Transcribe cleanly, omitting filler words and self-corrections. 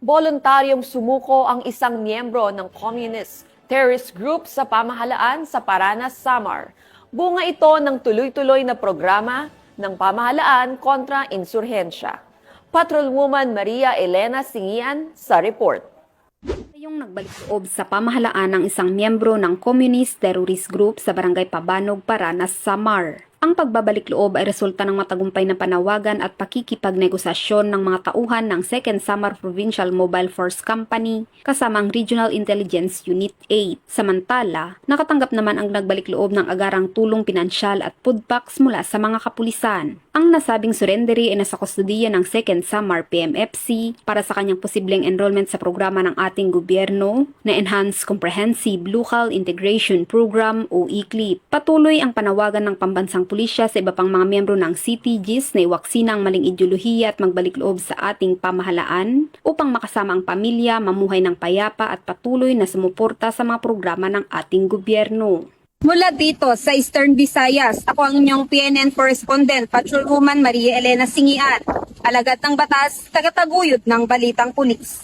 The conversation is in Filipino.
Voluntaryong sumuko ang isang miyembro ng communist terrorist group sa pamahalaan sa Paranas, Samar. Bunga ito ng tuloy-tuloy na programa ng pamahalaan kontra insurhensya. Patrolwoman Maria Elena Singian sa report. Yung nagbalik loob sa pamahalaan ng isang miyembro ng Communist Terrorist Group sa Barangay Pabanog, Paranas, Samar. Ang pagbabalik loob ay resulta ng matagumpay na panawagan at pakikipagnegosasyon ng mga tauhan ng 2nd Samar Provincial Mobile Force Company kasama ang Regional Intelligence Unit 8. Samantala, nakatanggap naman ang nagbalik loob ng agarang tulong pinansyal at food packs mula sa mga kapulisan. Ang nasabing surrendery ay nasa kustodiya ng 2nd Samar PMFC para sa kanyang posibleng enrollment sa programa ng ating gobyerno na Enhanced Comprehensive Local Integration Program o ECLIP. Patuloy ang panawagan ng pambansang pulisya sa iba pang mga miyembro ng CTGs na iwaksina ang maling ideolohiya at magbalik loob sa ating pamahalaan upang makasama ang pamilya, mamuhay ng payapa at patuloy na sumuporta sa mga programa ng ating gobyerno. Mula dito sa Eastern Visayas, ako ang inyong PNN correspondent, Patrolwoman Maria Elena Singian, alagad ng batas, tagataguyod ng Balitang Pulis.